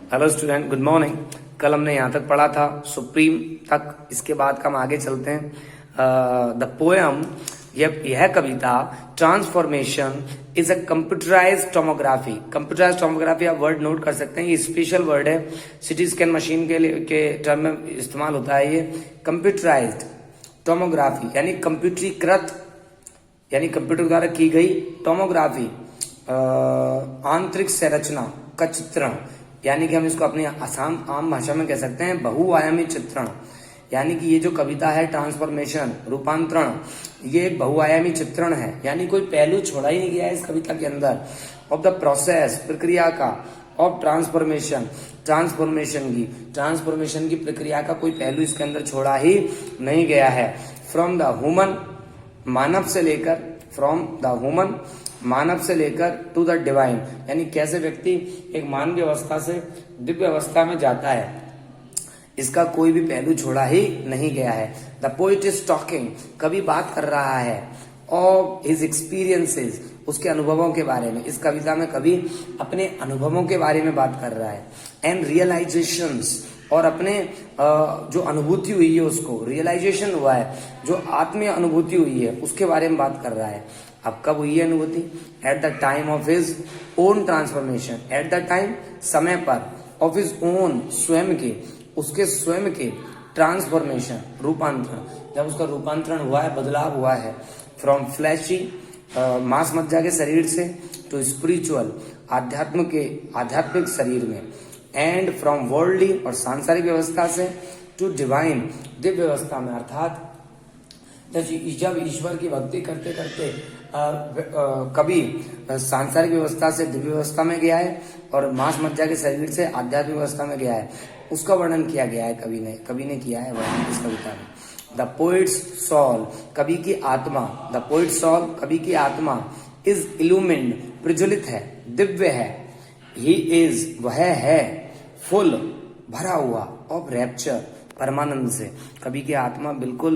Hello student, good morning. कल हमने यहाँ तक पढ़ा था सुप्रीम तक। इसके बाद का हम आगे चलते हैं। द पोएम, यह कविता transformation is a computerized tomography. Computerized tomography आप वर्ड नोट कर सकते हैं, ये स्पेशल वर्ड है, सिटी स्कैन मशीन के टर्म में इस्तेमाल होता है। ये कंप्यूटराइज्ड टोमोग्राफी यानी कंप्यूटरीकृत, यानी कंप्यूटर द्वारा की गई टोमोग्राफी, आंतरिक संरचना का चित्रण, यानी कि हम इसको अपनी आम भाषा में कह सकते हैं बहुआयामी चित्रण। यानी कि ये जो कविता है ट्रांसफॉर्मेशन, रूपांतरण, ये एक बहुआयामी चित्रण है। यानी कोई पहलू छोड़ा ही नहीं गया है इस कविता के अंदर ऑफ द प्रोसेस, प्रक्रिया का, ऑफ ट्रांसफॉर्मेशन की प्रक्रिया का कोई पहलू इसके अंदर छोड़ा ही नहीं गया है। फ्रॉम द ह्यूमन, मानव से लेकर टू द डिवाइन, यानी कैसे व्यक्ति एक मानवीय अवस्था से दिव्य अवस्था में जाता है, इसका कोई भी पहलू छोड़ा ही नहीं गया है। द पोइट इज टॉकिंग, कवि बात कर रहा है, ऑफ हिज एक्सपीरियंसेस, उसके अनुभवों के बारे में। इस कविता में कवि अपने अनुभवों के बारे में बात कर रहा है। एंड रियलाइजेशंस, और अपने जो अनुभूति हुई है उसको, रियलाइजेशन हुआ है, जो आत्मीय अनुभूति हुई है उसके बारे में बात कर रहा है। अब कब हुई है अनुभूति? At the time of his own transformation, at the time, समय पर, ऑफ हिज ओन, स्वयं के, उसके स्वयं के ट्रांसफॉर्मेशन, रूपांतरण, जब उसका रूपांतरण हुआ है, बदलाव हुआ है। फ्रॉम फ्लैशी, मांस मज्जा के शरीर से, टू स्पिरिचुअल, आध्यात्मिक शरीर में, एंड फ्रॉम वर्ल्डली, और सांसारिक व्यवस्था से, टू डिवाइन, दिव्य व्यवस्था में। अर्थात जब ईश्वर की भक्ति करते करते कभी सांसारिक व्यवस्था से दिव्य व्यवस्था में गया है और मांस मज्जा के शरीर से आध्यात्मिक व्यवस्था में गया है, उसका वर्णन किया गया है कवि ने किया है वर्णन इस कविता में। द पोइट्स सॉल, कवि की आत्मा, द पोइट सॉल, कवि की आत्मा, इज इल्यूमिन्ड, प्रज्वलित है, दिव्य है। ही इज, वह है, फुल, भरा हुआ, ऑफ रैप्चर, परमानंद से। कवि की आत्मा बिल्कुल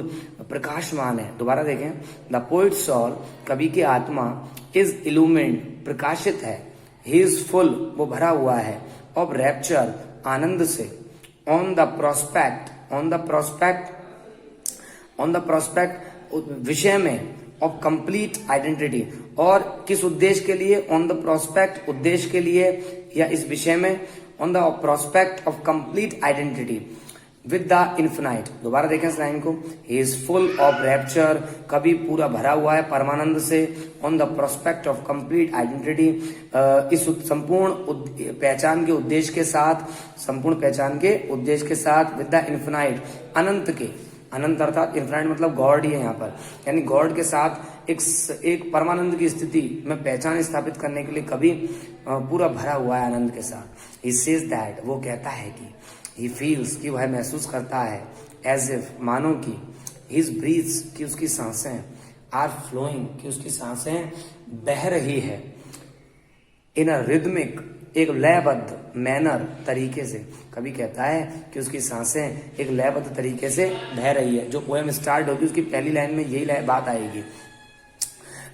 प्रकाशमान है। दोबारा देखें, द पोइट सॉल, कवि की आत्मा, इज इल्यूमिन्ड, प्रकाशित है, ही इज फुल, वो भरा हुआ है, ऑफ रैप्चर, आनंद से, ऑन द प्रोस्पेक्ट, विषय में, ऑफ कंप्लीट आइडेंटिटी, और किस उद्देश्य के लिए? ऑन द प्रोस्पेक्ट, उद्देश्य के लिए, या इस विषय में, on the prospect of complete identity with the infinite. दोबारा देखें इस लाइन को, he is full of rapture, कभी पूरा भरा हुआ है परमानंद से, on the prospect of complete identity, इस संपूर्ण पहचान के उद्देश्य के साथ, विद द इन्फिनाइट, अनंत के, अनंत अर्थात इन्फिनाइट मतलब गॉड ही है यहाँ पर, यानी गॉड के साथ एक परमानंद की स्थिति में पहचान स्थापित करने के लिए कभी पूरा भरा हुआ है आनंद के साथ। ही सेज दैट, वो कहता है कि, ही फील्स, कि वह महसूस करता है, एज इफ, मानो कि, हिज ब्रीथ्स, कि उसकी सांसें, आर फ्लोइंग, कि उसकी सांसें बह रही है, इन अ रिदमिक, एक लयबद्ध, मैनर, तरीके से। कभी कहता है कि उसकी सांसें एक लयबद्ध तरीके से बह रही है। जो पोएम स्टार्ट होगी उसकी पहली लाइन में यही बात आएगी,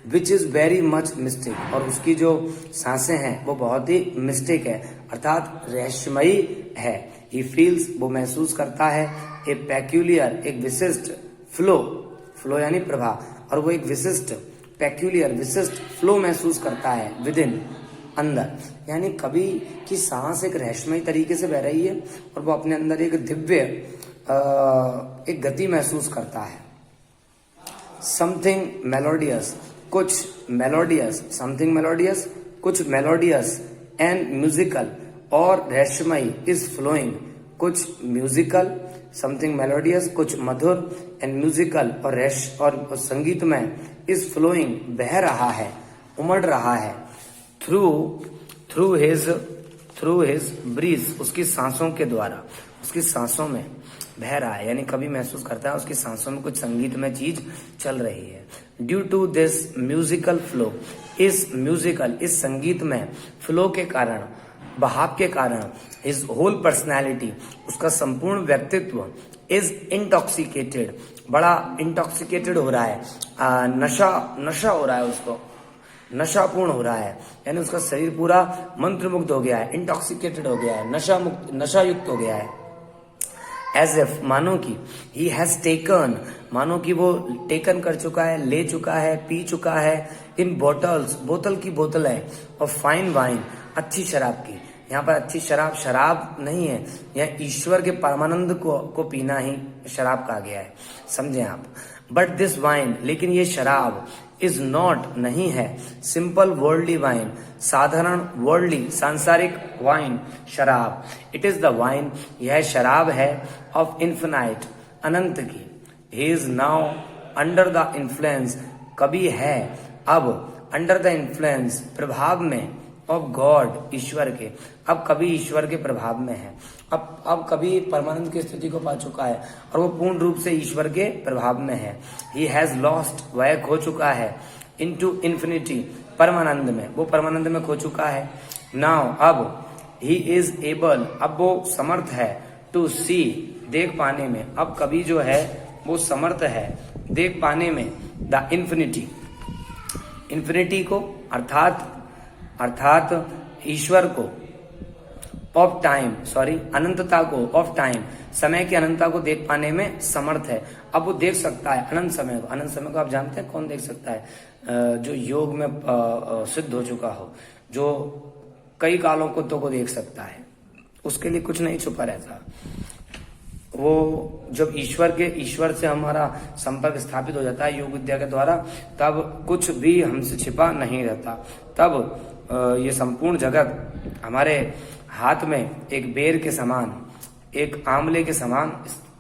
which is very much mistake, और उसकी जो सांसें हैं वो बहुत ही मिस्टेक है, अर्थात रहस्यमयी है। ही फील्स, वो महसूस करता है, ए पेक्यूलियर, एक विशिष्ट, फ्लो यानी प्रभाव, और वो एक विशिष्ट, पेक्यूलियर, विशिष्ट फ्लो महसूस करता है, विद इन, अंदर। यानी कवि की सांस एक रहस्यमयी तरीके से बह रही है और वो अपने अंदर एक दिव्य एक गति महसूस करता है। समथिंग मेलोडियस, कुछ मेलोडियस, समथिंग मेलोडियस, कुछ मेलोडियस एंड म्यूजिकल, और रहस्यमयी, इज फ्लोइंग, कुछ म्यूजिकल, समथिंग मेलोडियस, कुछ मधुर, एंड म्यूजिकल, और संगीतमय, इज फ्लोइंग, बह रहा है, उमड़ रहा है, थ्रू हिज ब्रीज, उसकी सांसों के द्वारा, उसकी सांसों में बह रहा है, यानी कभी महसूस करता है उसकी सांसों में कुछ संगीतमय चीज चल रही है। Due to this musical flow, इस संगीतमय फ्लो के कारण, बहाव के कारण, हिज होल पर्सनैलिटी, उसका संपूर्ण व्यक्तित्व, इज इंटॉक्सिकेटेड, बड़ा इंटॉक्सिकेटेड हो रहा है, नशा हो रहा है उसको, नशापूर्ण हो रहा है, यानी उसका शरीर पूरा मंत्रमुग्ध हो गया है, इंटॉक्सिकेटेड हो गया है, नशा युक्त हो गया है। एज इफ, मानो कि, ही हैज टेकन, मानो कि वो टेकन कर चुका है, ले चुका है, पी चुका है, इन बॉटल्स, बोतल की बोतल है, और फाइन वाइन, अच्छी शराब की। यहाँ पर अच्छी शराब शराब नहीं है, यह ईश्वर के परमानंद को पीना ही शराब कहा गया है, समझे आप। बट दिस वाइन, लेकिन ये शराब, इज नॉट, नहीं है, सिंपल वर्ल्डली वाइन, साधारण वर्ल्डली सांसारिक वाइन, शराब। इट इज द वाइन, यह शराब है, ऑफ इन्फिनाइट, अनंत की। He is now under the influence, कभी है अब, अंडर द इन्फ्लुएंस, प्रभाव में, ऑफ गॉड, ईश्वर के, अब कभी ईश्वर के प्रभाव में है, अब कभी परमानंद की स्थिति को पा चुका है और वो पूर्ण रूप से ईश्वर के प्रभाव में है। ही हैज लॉस्ट, वह खो चुका है, इनटू इन्फिनिटी, परमानंद में, वो परमानंद में खो चुका है। नाउ, अब, ही इज एबल, अब वो समर्थ है, टू सी, देख पाने में, अब कभी जो है वो समर्थ है देख पाने में, द इन्फिनिटी, इन्फिनिटी को, अर्थात ईश्वर को, ऑफ टाइम, अनंतता को, ऑफ टाइम, समय की अनंतता को देख पाने में समर्थ है। अब वो देख सकता है अनंत समय को। अनंत समय को आप जानते हैं कौन देख सकता है? जो योग में सिद्ध हो चुका हो, जो कई कालों को देख सकता है, उसके लिए कुछ नहीं छुपा रहता। वो जब ईश्वर से हमारा संपर्क स्थापित हो जाता है योग विद्या के द्वारा, तब कुछ भी हमसे छिपा नहीं रहता। तब ये संपूर्ण जगत हमारे हाथ में एक बेर के समान, एक आंवले के समान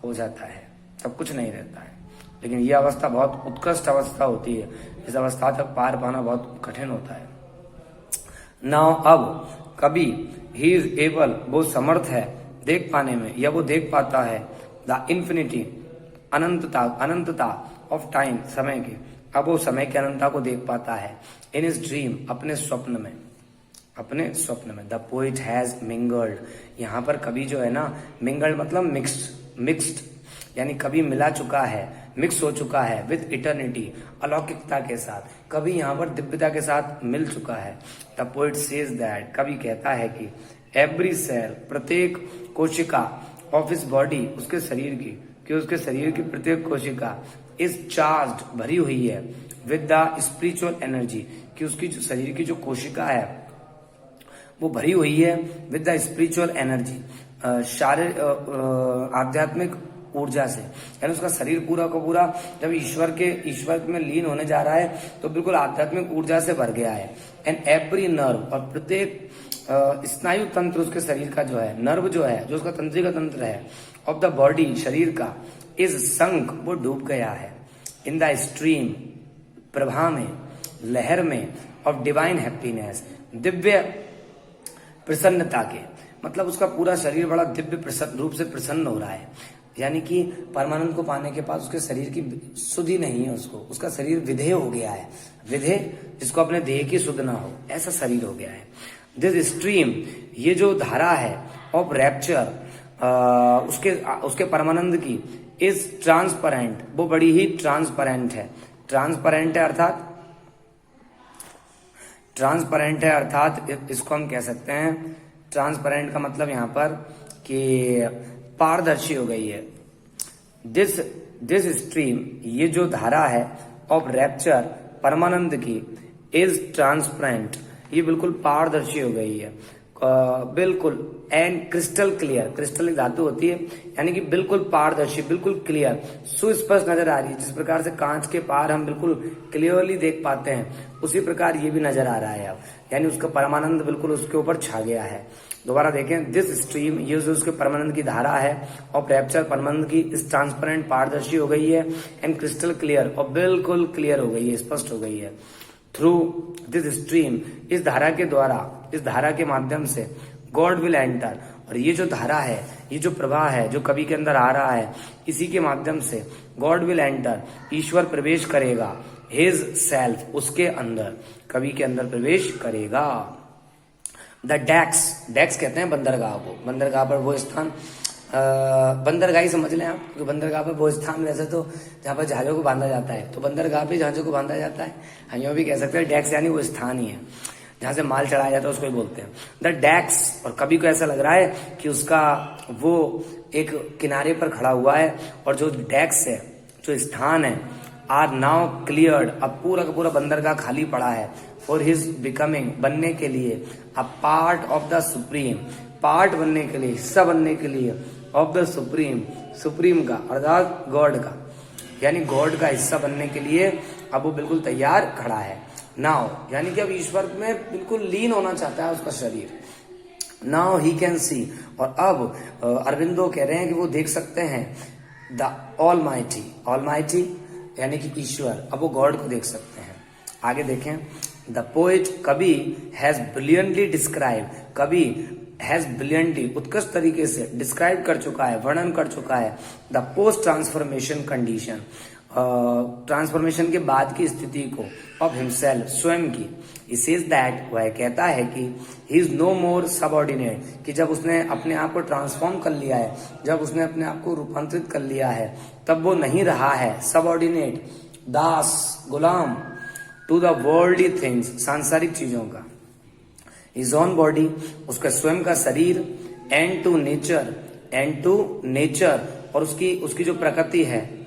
हो जाता है, तब कुछ नहीं रहता है। लेकिन यह अवस्था बहुत उत्कृष्ट अवस्था होती है, इस अवस्था तक पार पाना बहुत कठिन होता है। नाउ, अब, कभी, ही इज एबल, वो समर्थ है देख पाने में, या वो देख पाता है, द इन्फिनिटी, अनंतता, ऑफ टाइम, समय की, अब वो समय की अनंतता को देख पाता है। इन हिज ड्रीम, अपने स्वप्न में, द पोइट हैज मिंगल्ड, यहाँ पर कभी जो है ना, मिंगल्ड मतलब मिक्स्ड, यानी कभी मिला चुका है, मिक्स हो चुका है, विद इटर्निटी, अलौकिकता के साथ, कभी यहाँ पर दिव्यता के साथ मिल चुका है। द पोइट सेज दैट, कभी कहता है कि एवरी सेल, प्रत्येक कोशिका, ऑफ हिज बॉडी, उसके शरीर की प्रत्येक कोशिका, इज चार्ज्ड, भरी हुई है, विद द स्पिरिचुअल एनर्जी, कि उसकी जो शरीर की जो कोशिका है वो भरी हुई है विद द स्पिरिचुअल एनर्जी, आध्यात्मिक ऊर्जा से। यानी उसका शरीर पूरा का पूरा जब ईश्वर में लीन होने जा रहा है तो बिल्कुल आध्यात्मिक ऊर्जा से भर गया है। एंड एवरी नर्व, और प्रत्येक स्नायु तंत्र उसके शरीर का जो है, नर्व जो है, जो उसका तंत्रिका तंत्र है, ऑफ द बॉडी, शरीर का, इज संक, वो डूब गया है, इन द स्ट्रीम, प्रभा में, लहर में, ऑफ डिवाइन हैप्पीनेस, दिव्य प्रसन्नता के, मतलब उसका पूरा शरीर बड़ा दिव्य रूप से प्रसन्न हो रहा है। यानी कि परमानंद को पाने के बाद उसके शरीर की सुधि नहीं है, उसका शरीर विधेय हो गया है, विधेय जिसको अपने देह की सुध ना हो, ऐसा शरीर हो गया है। दिस स्ट्रीम, ये जो धारा है, ऑफ रैप्चर, उसके परमानंद की, इज ट्रांसपेरेंट, वो बड़ी ही ट्रांसपेरेंट है। ट्रांसपेरेंट है अर्थात इसको हम कह सकते हैं, ट्रांसपेरेंट का मतलब यहाँ पर कि पारदर्शी हो गई है। दिस स्ट्रीम, ये जो धारा है, ऑफ रैप्चर, परमानंद की, इज ट्रांसपेरेंट, ये बिल्कुल पारदर्शी हो गई है, बिल्कुल, एंड क्रिस्टल क्लियर, क्रिस्टल धातु होती है, यानी कि बिल्कुल पारदर्शी, बिल्कुल क्लियर, सुस्पष्ट नजर आ रही है। जिस प्रकार से कांच के पार हम बिल्कुल क्लियरली देख पाते हैं, उसी प्रकार ये भी नजर आ रहा है अब, यानी उसका परमानंद बिल्कुल उसके ऊपर छा गया है। दोबारा देखें, दिस स्ट्रीम, ये जो उसके परमानंद की धारा है, और रैप्चर, परमानंद की, इस ट्रांसपेरेंट, पारदर्शी हो गई है, एंड क्रिस्टल क्लियर, और बिल्कुल क्लियर हो गई है, स्पष्ट हो गई है। थ्रू दिस स्ट्रीम, इस धारा के द्वारा, इस धारा के माध्यम से, गॉड विल एंटर, और ये जो धारा है, ये जो प्रवाह है, जो कवि के अंदर आ रहा है, इसी के माध्यम से गॉड विल एंटर, ईश्वर प्रवेश करेगा, हिज सेल्फ, उसके अंदर, कवि के अंदर प्रवेश करेगा। द डेक्स कहते हैं बंदरगाह को, बंदरगाह पर वो स्थान बंदरगाह ही समझ लें आप, क्योंकि बंदरगाह पे वो स्थान वैसे तो जहाँ पर जहाजों को बांधा जाता है, तो बंदरगाह पे जहाजों को बांधा जाता है। हम यूँ भी कह सकते हैं डेक्स यानी वो स्थान ही है जहाँ से माल चढ़ाया जाता है, उसको ही बोलते हैं द डेक्स। और कभी को ऐसा लग रहा है कि उसका वो एक किनारे पर खड़ा हुआ है, और जो डेक्स है, जो स्थान है, आर नाउ क्लियर्ड, अब पूरा का पूरा बंदरगाह खाली पड़ा है, फॉर हिज बिकमिंग, बनने के लिए, a part of the supreme, part बनने के लिए, हिस्सा बनने के लिए, ऑफ द सुप्रीम, सुप्रीम का अर्थात गॉड का, यानी गॉड का हिस्सा बनने के लिए अब वो बिल्कुल तैयार खड़ा है। नाउ यानी कि अब ईश्वर में बिल्कुल लीन होना चाहता है उसका शरीर। नाउ ही कैन सी, और अब अरविंदो कह रहे हैं कि वो देख सकते हैं the all mighty, all mighty यानी कि ईश्वर, अब वो गॉड को देख सकते हैं। आगे देखें, द पोएट, कवि, हैज ब्रिलियंटली डिस्क्राइब, कवि हैज ब्रिलियंटली, उत्कृष्ट तरीके से डिस्क्राइब कर चुका है, वर्णन कर चुका है the post transformation condition, transformation के बाद की स्थिति को, ऑफ हिमसेल्फ, स्वयं की। ही सेज दैट, वह कहता है कि he is no more subordinate, कि जब उसने अपने आप को ट्रांसफॉर्म कर लिया है, जब उसने अपने आप को रूपांतरित कर लिया है, तब वो नहीं रहा है सबऑर्डिनेट, दास, गुलाम, टू द वर्ल्डली थिंग्स, सांसारिक चीजों का। हिज ओन बॉडी, उसका स्वयं का शरीर, and to nature, and to nature, और उसकी जो प्रकृति है,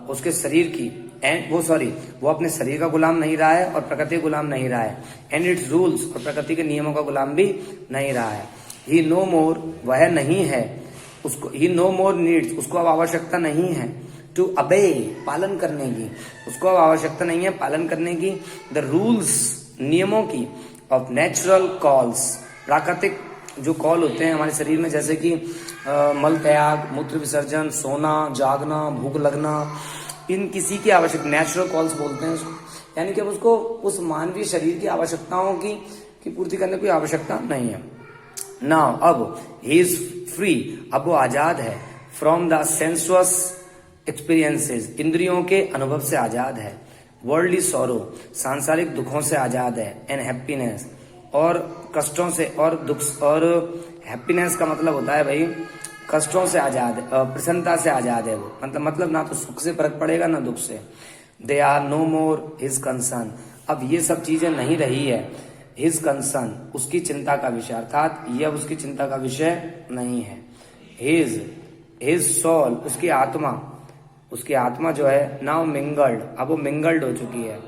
उसके शरीर की, एंड वो अपने शरीर का गुलाम नहीं रहा है और प्रकृति का गुलाम नहीं रहा है, एंड इट्स रूल्स, और प्रकृति के नियमों का गुलाम भी नहीं रहा है। ही नो मोर, वह नहीं है, उसको ही नो मोर नीड्स, उसको अब आवश्यकता नहीं है, टू अबे, पालन करने की, उसको अब आवश्यकता नहीं है पालन करने की, द रूल्स, नियमों की, ऑफ नेचुरल कॉल्स, प्राकृतिक जो कॉल होते हैं हमारे शरीर में, जैसे कि मल त्याग, मूत्र विसर्जन, सोना, जागना, भूख लगना, इन किसी की आवश्यक, नेचुरल कॉल्स बोलते हैं उसको, यानी कि अब उसको उस मानवीय शरीर की आवश्यकताओं की पूर्ति करने की आवश्यकता नहीं है। नाउ, अब ही इज फ्री, अब वो आजाद है, फ्रॉम द सेंसुअस एक्सपीरियंसेस, इंद्रियों के अनुभव से आजाद है, वर्ल्डली सॉरो, सांसारिक दुखों से आजाद है, एंड हैप्पीनेस, और कष्टों से, और दुख, और हैप्पीनेस का मतलब होता है भाई कष्टों से आजाद, प्रसन्नता से आजाद है वो, मतलब ना तो सुख से फर्क पड़ेगा ना दुख से। They are no more his concern, अब ये सब चीजें नहीं रही है हिज कंसर्न, उसकी चिंता का विषय, अर्थात ये अब उसकी चिंता का विषय नहीं है। हिज सोल, उसकी आत्मा जो है, नाउ मिंगल्ड, अब वो मिंगल्ड हो चुकी है,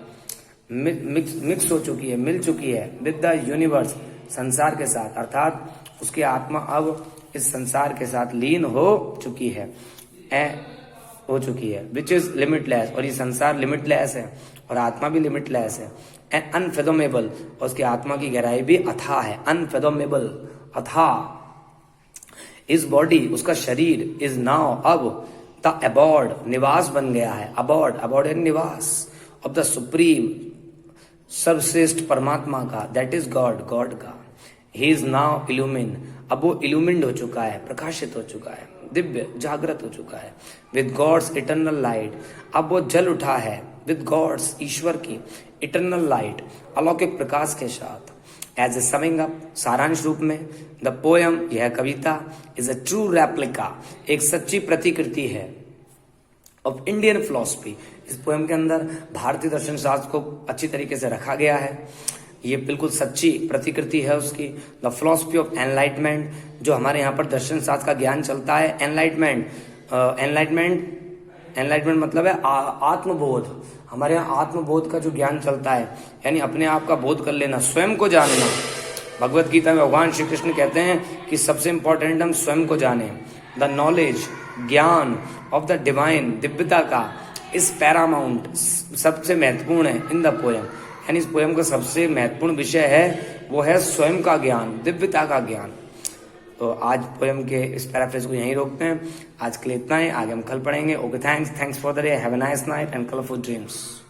मिक्स हो चुकी है, मिल चुकी है, विद द यूनिवर्स, संसार के साथ, अर्थात उसकी आत्मा अब इस संसार के साथ लीन हो चुकी है, विच इज लिमिटलेस, और ये संसार लिमिटलेस है और आत्मा भी लिमिटलेस है, एंड अनफेदोमेबल, और उसकी आत्मा की गहराई भी अथाह है, अनफेदोमेबल, अथाह। इस बॉडी, उसका शरीर, इज नाउ, अब द अबॉर्ड, निवास बन गया है, अबॉर्ड है निवास, ऑफ द सुप्रीम, सर्वश्रेष्ठ परमात्मा का, दैट इज गॉड का। ही इज नाउ इल्यूमिन, अब वो इल्यूमिन्ड हो चुका है, प्रकाशित हो चुका है, दिव्य जागृत हो चुका है, विद गॉड्स इटर्नल लाइट, अब वो जल उठा है, विद गॉड्स, ईश्वर की इटर्नल लाइट, अलौकिक प्रकाश के साथ। एज ए समिंग अप, सारांश रूप में, द पोयम, यह कविता, इज अ ट्रू रेप्लिका, एक सच्ची प्रतिकृति है, ऑफ इंडियन फिलॉसफी, इस पोयम के अंदर भारतीय दर्शन शास्त्र को अच्छी तरीके से रखा गया है, ये बिल्कुल सच्ची प्रतिकृति है उसकी। द फिलॉसफी ऑफ एनलाइटमेंट, जो हमारे यहाँ पर दर्शन शास्त्र का ज्ञान चलता है, एनलाइटमेंट मतलब है आत्मबोध, हमारे यहाँ आत्मबोध का जो ज्ञान चलता है, यानी अपने आप का बोध कर लेना, स्वयं को जानना। भगवत गीता में भगवान श्री कृष्ण कहते हैं कि सबसे इंपॉर्टेंट हम स्वयं को जाने, द नॉलेज, ज्ञान ऑफ द डिवाइन, दिव्यता का, इस पैरामाउंट, सबसे महत्वपूर्ण है, इन द पोयम, यानी इस पोयम का सबसे महत्वपूर्ण विषय है वो है स्वयं का ज्ञान, दिव्यता का ज्ञान। तो आज पोयम के इस पैराफ्रेज को यहीं रोकते हैं, आज के लिए इतना ही, आगे हम कल पढ़ेंगे। Okay, thanks for the day, have a nice night and colourful dreams.